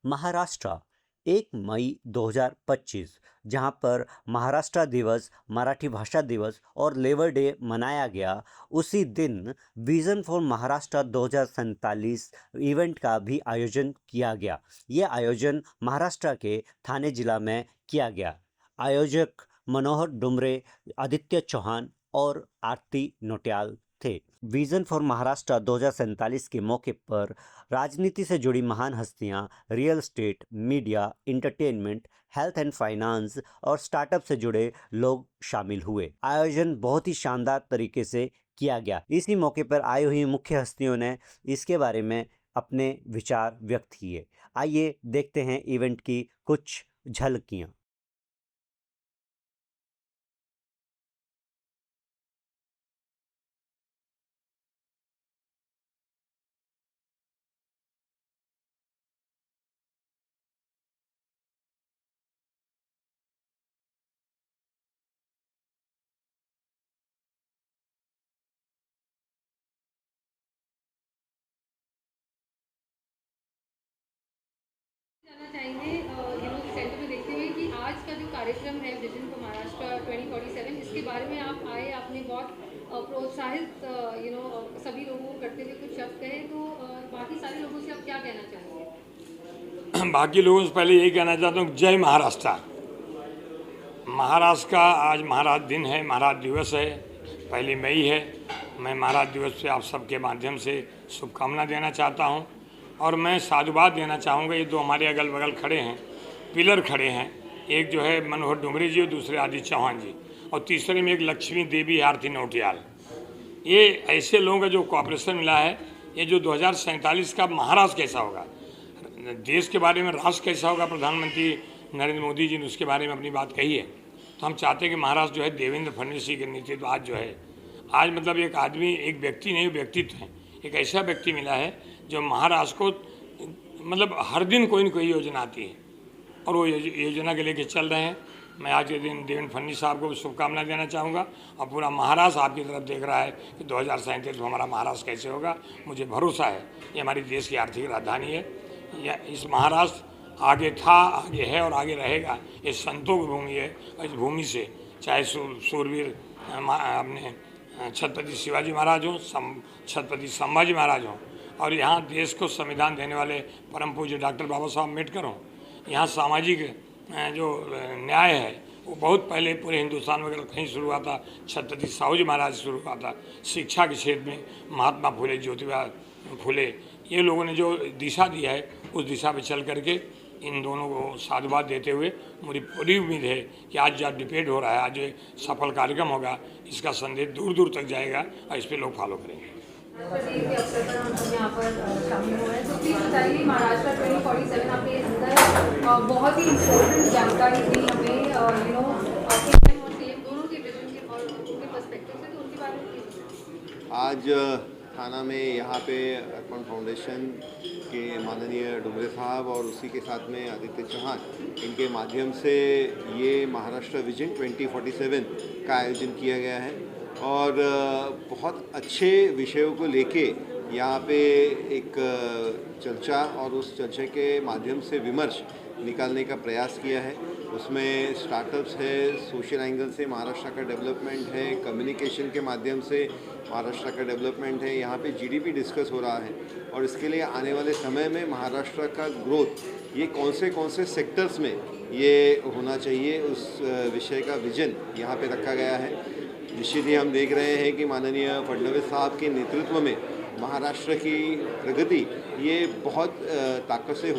महाराष्ट्र 1 मई 2025 जहां पर महाराष्ट्र दिवस, मराठी भाषा दिवस और लेबर डे मनाया गया, उसी दिन विजन फॉर महाराष्ट्र 2047 इवेंट का भी आयोजन किया गया। ये आयोजन महाराष्ट्र के ठाणे जिला में किया गया। आयोजक मनोहर डुमरे, आदित्य चौहान और आरती नोटियाल थे। विजन फॉर महाराष्ट्र 2047 के मौके पर राजनीति से जुड़ी महान हस्तियां, real estate, media, entertainment, health and finance और स्टार्टअप से जुड़े लोग शामिल हुए। आयोजन बहुत ही शानदार तरीके से किया गया। इसी मौके पर आई हुई मुख्य हस्तियों ने इसके बारे में अपने विचार व्यक्त किए। आइए देखते हैं इवेंट की कुछ झलकियां। जानना चाहेंगे सेंटर में देखते हुए कि आज का जो कार्यक्रम है विजन फॉर महाराष्ट्र 2047, इसके बारे में आप आए, आपने बहुत प्रोत्साहित सभी लोगों को करते हुए कुछ शब्द कहे, तो बाकी सारे लोगों से आप क्या कहना चाहेंगे? बाकी लोगों से पहले यही कहना चाहता हूँ, जय महाराष्ट्र। महाराष्ट्र का आज महाराज दिन है, महाराज दिवस है, 1 मई है। मैं महाराज दिवस पे आप सबके माध्यम से शुभकामना देना चाहता हूँ और मैं साधुवाद देना चाहूँगा। ये दो हमारे अगल बगल खड़े हैं, पिलर खड़े हैं, एक जो है मनोहर डुमरे जी और दूसरे आदित्य चौहान जी, और तीसरे में एक लक्ष्मी देवी आरती नोटियाल। ये ऐसे लोगों का जो कॉपरेशन मिला है, ये जो 2047 का महाराष्ट्र कैसा होगा, देश के बारे में राष्ट्र कैसा होगा, प्रधानमंत्री नरेंद्र मोदी जी ने उसके बारे में अपनी बात कही है। तो हम चाहते हैं कि महाराष्ट्र जो है देवेंद्र फडणवीस जी के नेतृत्व आज जो है, आज मतलब एक आदमी, एक व्यक्ति नहीं, व्यक्तित्व है, एक ऐसा व्यक्ति मिला है जो महाराष्ट्र को मतलब हर दिन कोई न कोई योजना आती है और वो योजना के लेके चल रहे हैं। मैं आज के दिन देवेंद्र फडणवीस साहब को शुभकामना देना चाहूँगा और पूरा महाराष्ट्र आपकी तरफ देख रहा है कि 2037 में हमारा महाराष्ट्र कैसे होगा। मुझे भरोसा है ये हमारी देश की आर्थिक राजधानी है। या इस महाराष्ट्र आगे था, आगे है और आगे रहेगा। ये संतों की भूमि है और इस भूमि से चाहे सूरवीर अपने छत्रपति शिवाजी महाराज हों, छत्रपति संभाजी महाराज हों, और यहाँ देश को संविधान देने वाले परम पूज्य डॉक्टर बाबा साहब अम्बेडकर हों। यहाँ सामाजिक जो न्याय है वो बहुत पहले पूरे हिंदुस्तान में कहीं शुरू हुआ था, छत्रपति साहू जी महाराज से शुरू हुआ था। शिक्षा के क्षेत्र में महात्मा फुले, ज्योतिबा फुले, ये लोगों ने जो दिशा दी है उस दिशा पे चल करके इन दोनों को साधुवाद देते हुए मुझे पूरी उम्मीद है कि आज जो डिबेट हो रहा है, आज जो सफल कार्यक्रम होगा, इसका संदेश दूर दूर तक जाएगा और इस पर लोग फॉलो करेंगे। के अवसर पर हम यहाँ पर शामिल हुए हैं, तो प्लीज बताइए महाराष्ट्र 2047 आपके अंदर बहुत ही इम्पोर्टेंट जानकारी दी हमें पीएम और सीएम दोनों के विजन के और उनके पर्सपेक्टिव से, तो उनके बारे में आज थाना में यहाँ पे अर्पण फाउंडेशन के माननीय डुमरे साहब और उसी के साथ में आदित्य चौहान, इनके माध्यम से ये महाराष्ट्र विजन 2047 का आयोजन किया गया है और बहुत अच्छे विषयों को लेके यहाँ पे एक चर्चा और उस चर्चा के माध्यम से विमर्श निकालने का प्रयास किया है। उसमें स्टार्टअप्स है, सोशल एंगल से महाराष्ट्र का डेवलपमेंट है, कम्युनिकेशन के माध्यम से महाराष्ट्र का डेवलपमेंट है, यहाँ पे जीडीपी डिस्कस हो रहा है और इसके लिए आने वाले समय में महाराष्ट्र का ग्रोथ ये कौन से सेक्टर्स में ये होना चाहिए, उस विषय का विजन यहाँ पे रखा गया है। निश्चित ही हम देख रहे हैं कि माननीय फडणवीस साहब के नेतृत्व में महाराष्ट्र की प्रगति ये बहुत ताकत से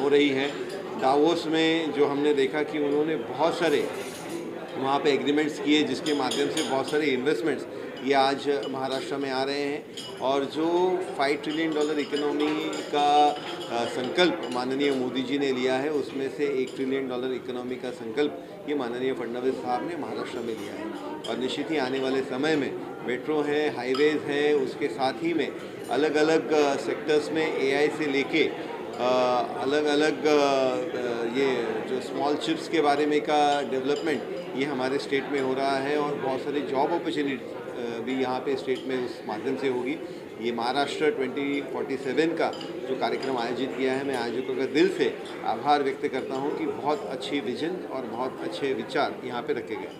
हो रही है। दावोस में जो हमने देखा कि उन्होंने बहुत सारे वहाँ पे एग्रीमेंट्स किए जिसके माध्यम से बहुत सारे इन्वेस्टमेंट्स ये आज महाराष्ट्र में आ रहे हैं और जो $5 ट्रिलियन इकोनॉमी का संकल्प माननीय मोदी जी ने लिया है, उसमें से $1 ट्रिलियन इकोनॉमी का संकल्प ये माननीय फडणवीस साहब ने महाराष्ट्र में लिया है और निश्चित ही आने वाले समय में मेट्रो है, हाईवेज़ है, उसके साथ ही में अलग अलग सेक्टर्स में एआई से लेके अलग अलग ये जो स्मॉल चिप्स के बारे में का डेवलपमेंट ये हमारे स्टेट में हो रहा है और बहुत सारे जॉब भी यहाँ पे स्टेट में उस माध्यम से होगी। ये महाराष्ट्र 2047 का जो कार्यक्रम आयोजित किया है, मैं आयोजकों का दिल से आभार व्यक्त करता हूँ कि बहुत अच्छी विजन और बहुत अच्छे विचार यहाँ पे रखे गए।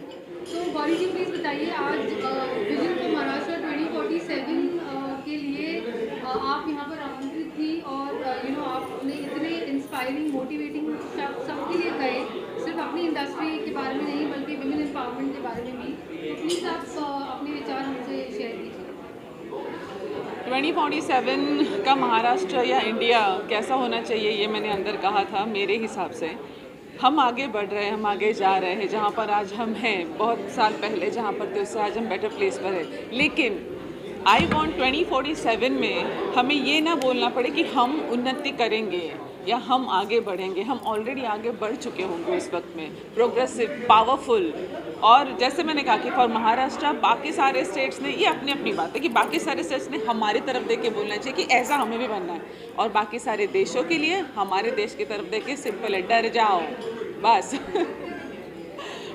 तो गौरी जी प्लीज़ बताइए, आज विजन फॉर महाराष्ट्र 2047 के लिए आप यहाँ पर आमंत्रित थी और आपने इतने इंस्पायरिंग मोटिवेटिंग शब्द सबके लिए कहे, सिर्फ अपनी इंडस्ट्री के बारे में नहीं बल्कि विमेन एम्पावरमेंट के बारे में भी। तो प्लीज़ आप अपने विचार हमसे शेयर कीजिए। 2047 का महाराष्ट्र या इंडिया कैसा होना चाहिए, ये मैंने अंदर कहा था। मेरे हिसाब से हम आगे बढ़ रहे हैं, हम आगे जा रहे हैं। जहाँ पर आज हम हैं, बहुत साल पहले जहाँ पर थे उससे आज हम बेटर प्लेस पर है। लेकिन आई वॉन्ट 2047 में हमें ये ना बोलना पड़े कि हम उन्नति करेंगे या हम आगे बढ़ेंगे। हम ऑलरेडी आगे बढ़ चुके होंगे उस वक्त में, प्रोग्रेसिव, पावरफुल। और जैसे मैंने कहा कि फॉर महाराष्ट्र बाकी सारे स्टेट्स ने, ये अपनी अपनी बात है कि बाकी सारे स्टेट्स ने हमारी तरफ देख के बोलना चाहिए कि ऐसा हमें भी बनना है। और बाकी सारे देशों के लिए हमारे देश की तरफ देख के सिंपल है, डर जाओ बस।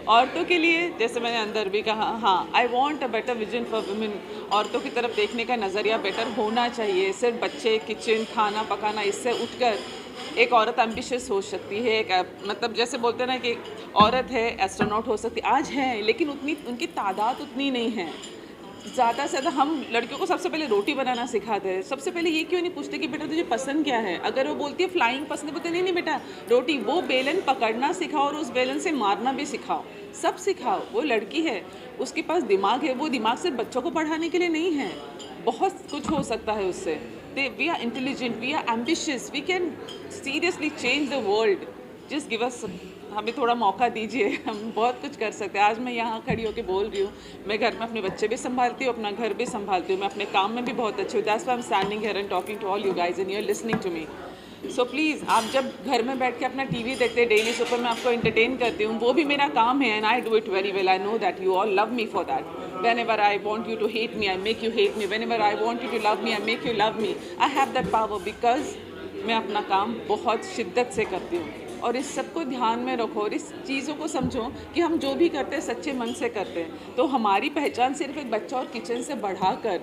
औरतों के लिए जैसे मैंने अंदर भी कहा, हाँ, I want a better vision for women. औरतों की तरफ देखने का नज़रिया बेटर होना चाहिए। सिर्फ बच्चे, किचन, खाना पकाना, इससे उठकर एक औरत एम्बिशियस हो सकती है। एक मतलब जैसे बोलते हैं ना कि औरत है एस्ट्रोनॉट हो सकती है, आज है, लेकिन उतनी उनकी तादाद उतनी नहीं है। ज़्यादा से ज़्यादा हम लड़कियों को सबसे पहले रोटी बनाना सिखाते हैं। सबसे पहले ये क्यों नहीं पूछते कि बेटा तुझे पसंद क्या है? अगर वो बोलती है फ्लाइंग पसंद है, बोलते नहीं नहीं बेटा रोटी, वो बेलन पकड़ना सिखाओ और उस बेलन से मारना भी सिखाओ, सब सिखाओ। वो लड़की है, उसके पास दिमाग है, वो दिमाग सिर्फ बच्चों को पढ़ाने के लिए नहीं है, बहुत कुछ हो सकता है उससे। We are intelligent, we are ambitious, we can seriously change the world. Just give us, हमें थोड़ा मौका दीजिए, हम बहुत कुछ कर सकते हैं। आज मैं यहाँ खड़ी होकर बोल रही हूँ, मैं घर में अपने बच्चे भी संभालती हूँ, अपना घर भी संभालती हूँ, मैं अपने काम में भी बहुत अच्छी हूँ। That's why I am standing here and talking to all you guys and you are listening to me. So please, आप जब घर में बैठ के अपना टीवी देखते हैं, डेली सुपर में आपको एंटरटेन करती हूँ, वो भी मेरा काम है and I do it very well. I know that you all love me for that. Whenever I want you to hate me, I make you hate me. Whenever I want you to love me, I make you love me. I have that power because मैं अपना काम बहुत शिद्दत से करती हूँ। और इस सब को ध्यान में रखो और इस चीज़ों को समझो कि हम जो भी करते हैं सच्चे मन से करते हैं। तो हमारी पहचान सिर्फ एक बच्चा और किचन से बढ़ाकर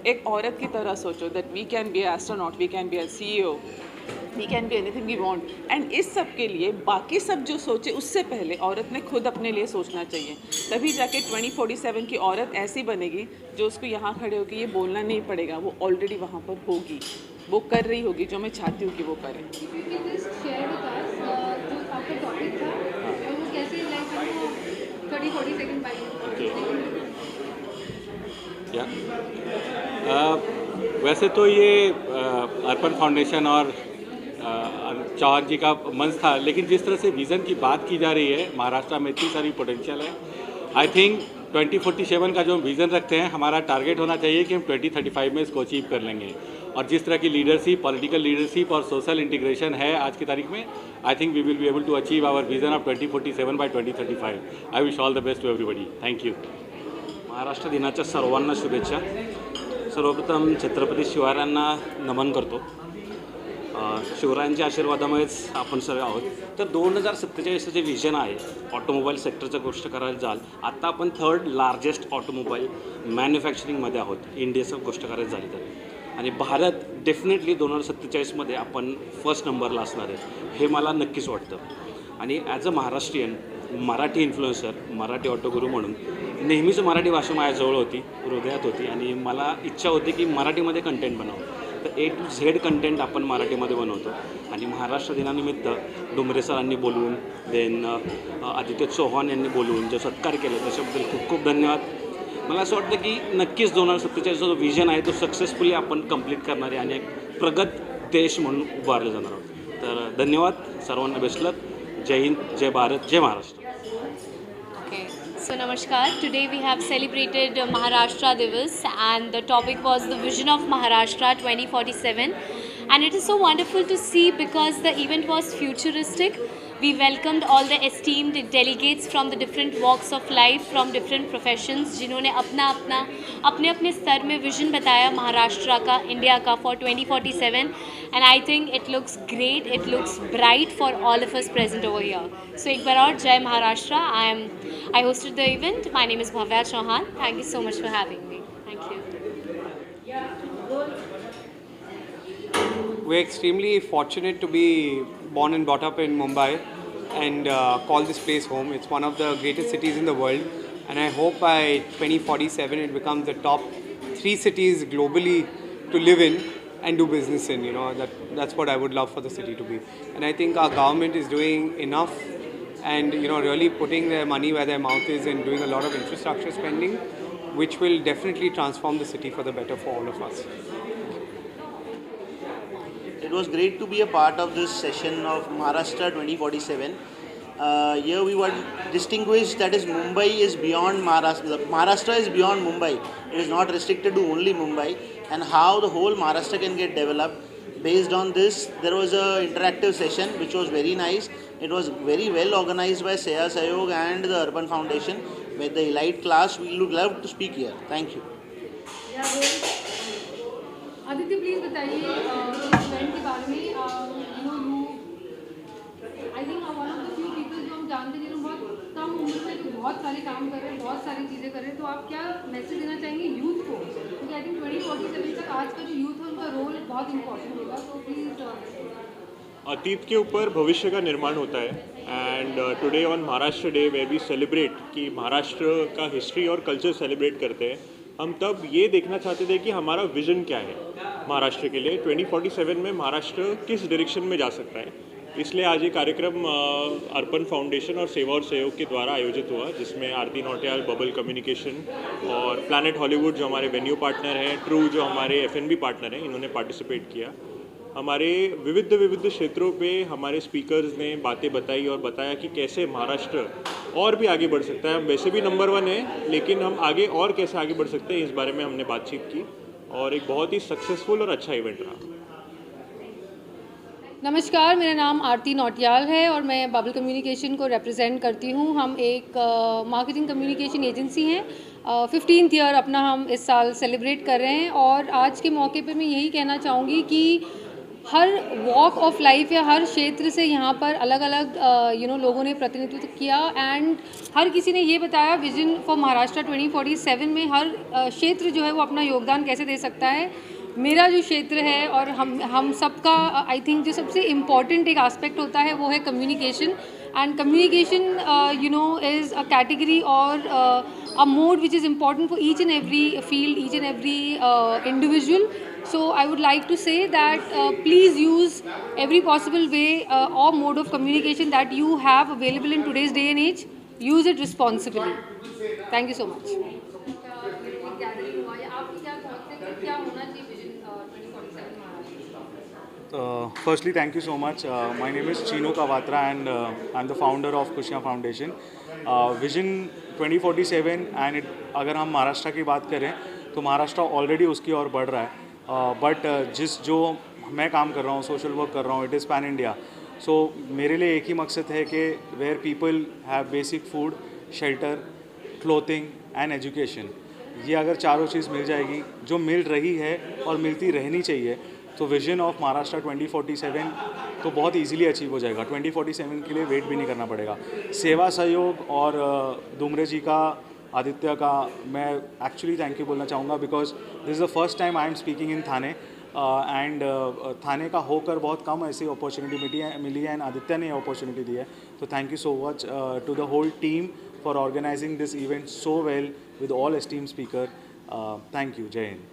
एक औरत की तरह सोचो, that we can be astronaut, we can be a CEO, we can be anything we want. And इस सब के लिए बाकी सब जो सोचे उससे पहले औरत ने खुद अपने लिए सोचना चाहिए। तभी जाके 2047 की औरत ऐसी बनेगी जो उसको यहाँ खड़े होकर ये बोलना नहीं पड़ेगा, वो ऑलरेडी वहाँ पर होगी, वो कर रही होगी जो मैं चाहती हूँ कि वो करे। शेयर विद अस जो आपका टॉपिक था और वो कैसे लाइक 30-40 सेकंड वैसे तो ये अर्पण फाउंडेशन और चौहान जी का मंच था, लेकिन जिस तरह से विज़न की बात की जा रही है, महाराष्ट्र में इतनी सारी पोटेंशियल है। आई थिंक 2047 का जो विज़न रखते हैं, हमारा टारगेट होना चाहिए कि हम 2035 में इसको अचीव कर लेंगे। और जिस तरह की लीडरशिप, पॉलिटिकल लीडरशिप और सोशल इंटीग्रेशन है आज की तारीख में, I think we will be able to achieve our vision of 2047 by 2035। I wish all the best to everybody. Thank you. Maharashtra दिनाच्या सर्वांना शुभेच्छा। सर्वप्रथम छत्रपती शिवरायांना नमन करतो। शिवरायांच्या आशीर्वादामुळेच आपण सर्व आहोत। तर 2047चं जे विजन आहे, ऑटोमोबाईल सेक्टरचं गोष्ट करायला जाल, आत्ता आपण 3rd लार्जेस्ट ऑटोमोबाईल मॅन्युफॅक्चरिंगमध्ये आहोत इंडियाचं गोष्ट करायला झाली तर। आणि भारत डेफिनेटली 2047मध्ये आपण फर्स्ट नंबरला असणार आहे, हे मला नक्कीच वाटतं। आणि as a Maharashtrian, Marathi influencer, Marathi Autoguru म्हणून नेहमीच मराठी भाषा माझ्याजवळ होती, हृदयात होती आणि मला इच्छा होती की मराठीमध्ये कंटेंट बनावं। तर A to Z कंटेंट आपण मराठीमध्ये बनवतो आणि महाराष्ट्र दिनानिमित्त डुमरे सरांनी बोलवून, देन आदित्य चौहान यांनी बोलवून जो सत्कार केला त्याच्याबद्दल खूप खूप धन्यवाद। मला असं वाटतं की नक्कीच 2047 जो विजन आहे तो सक्सेसफुली आपण कंप्लीट करणार आहे आणि एक प्रगत देश म्हणून उभारले जाणार आहोत। तर धन्यवाद, सर्वांना बेस्ट लक। जय हिंद, जय भारत, जय Maharashtra. So namaskar. Today we have celebrated Maharashtra Divas and the topic was the vision of Maharashtra 2047, and it is so wonderful to see because the event was futuristic. We welcomed all the esteemed delegates from the different walks of life, from different professions, जिन्होंने अपने अपने स्तर में vision बताया महाराष्ट्र का, India का for 2047, and I think it looks great, it looks bright for all of us present over here. So एक बार और जय Maharashtra. I hosted the event. My name is Bhavya Chauhan. Thank you so much for having me. Thank you. We're extremely fortunate to be born and brought up in Mumbai and call this place home. It's one of the greatest cities in the world, and I hope by 2047 it becomes the top 3 cities globally to live in and do business in. You know, that's what I would love for the city to be. And I think our government is doing enough and, you know, really putting their money where their mouth is and doing a lot of infrastructure spending, which will definitely transform the city for the better for all of us. It was great to be a part of this session of Maharashtra 2047. Here we were distinguished that is Mumbai is beyond Maharashtra. Maharashtra is beyond Mumbai. It is not restricted to only Mumbai, and how the whole Maharashtra can get developed. Based on this, there was a interactive session which was very nice. It was very well organized by Seha Sayog and the Urban Foundation with the elite class. We would love to speak here. Thank you. Aditya please बताइए event के बारे में. I think one of the few people जो हम जानते हैं जिन्होंने बहुत कम उम्र में जो बहुत सारे काम कर रहे हैं, बहुत सारी चीज़ें कर रहे हैं, तो आप क्या मैसेज देना चाहेंगे यूथ को? क्योंकि आई थिंक 2047 तक आज का जो यूथ है उनका रोल बहुत इंपॉर्टेंट होगा. तो प्लीज़. अतीत के ऊपर भविष्य का निर्माण होता है, and today on Maharashtra Day way we celebrate कि महाराष्ट्र का हिस्ट्री और कल्चर सेलिब्रेट करते हैं. हम तब ये देखना चाहते थे कि हमारा विज़न क्या है महाराष्ट्र के लिए. 2047 में महाराष्ट्र किस डायरेक्शन में जा सकता है, इसलिए आज ये कार्यक्रम अर्पण फाउंडेशन और सेवा और सहयोग के द्वारा आयोजित हुआ, जिसमें आरती नौटियाल, बबल कम्युनिकेशन और प्लैनेट हॉलीवुड जो हमारे वेन्यू पार्टनर हैं, ट्रू जो हमारे F&B पार्टनर हैं, इन्होंने पार्टिसिपेट किया. हमारे विविध क्षेत्रों पे हमारे स्पीकर्स ने बातें बताई और बताया कि कैसे महाराष्ट्र और भी आगे बढ़ सकता है. हम वैसे भी नंबर 1 है, लेकिन हम आगे और कैसे आगे बढ़ सकते हैं, इस बारे में हमने बातचीत की और एक बहुत ही सक्सेसफुल और अच्छा इवेंट रहा. नमस्कार, मेरा नाम आरती नौटियाल है और मैं बबल कम्युनिकेशन को रिप्रेजेंट करती हूँ. हम एक मार्केटिंग कम्युनिकेशन एजेंसी हैं. 15th ईयर अपना हम इस साल सेलिब्रेट कर रहे हैं, और आज के मौके पे मैं यही कहना चाहूँगी कि हर वॉक ऑफ लाइफ या हर क्षेत्र से यहाँ पर अलग अलग लोगों ने प्रतिनिधित्व किया, एंड हर किसी ने ये बताया विजन फॉर महाराष्ट्र 2047 में हर क्षेत्र जो है वो अपना योगदान कैसे दे सकता है. मेरा जो क्षेत्र है और हम सबका आई थिंक जो सबसे इम्पॉर्टेंट एक एस्पेक्ट होता है वो है communication. And communication is a category और a mode which is important for each and every field, each and every individual. So I would like to say that please use every possible way or mode of communication that you have available in today's day and age. Use it responsibly. Thank you so much. Firstly, thank you so much. My name is Chino Kawatra and I'm the founder of Kushiyan Foundation. Vision 2047 and अगर हम महाराष्ट्र की बात करें तो Maharashtra already उसकी ओर बढ़ रहा है. बट जो मैं काम कर रहा हूँ, सोशल वर्क कर रहा हूँ, इट इज़ पैन इंडिया. सो मेरे लिए एक ही मकसद है कि where people have basic food, shelter, clothing and education, ये अगर चारों चीज़ मिल जाएगी, जो मिल रही है और मिलती रहनी चाहिए, तो विजन ऑफ महाराष्ट्र 2047 तो बहुत इजीली अचीव हो जाएगा. 2047 के लिए वेट भी नहीं करना पड़ेगा. सेवा सहयोग और दुमरे जी का, आदित्य का मैं एक्चुअली थैंक यू बोलना चाहूँगा, because this is the first time I'm speaking in Thane. And Thane का होकर बहुत कम ऐसी अपॉर्चुनिटी मिली है एंड आदित्य ने अपॉर्चुनिटी दी है. तो thank you so much to the whole team for organising this event so well with all esteem speaker. Thank you. Jai Hind.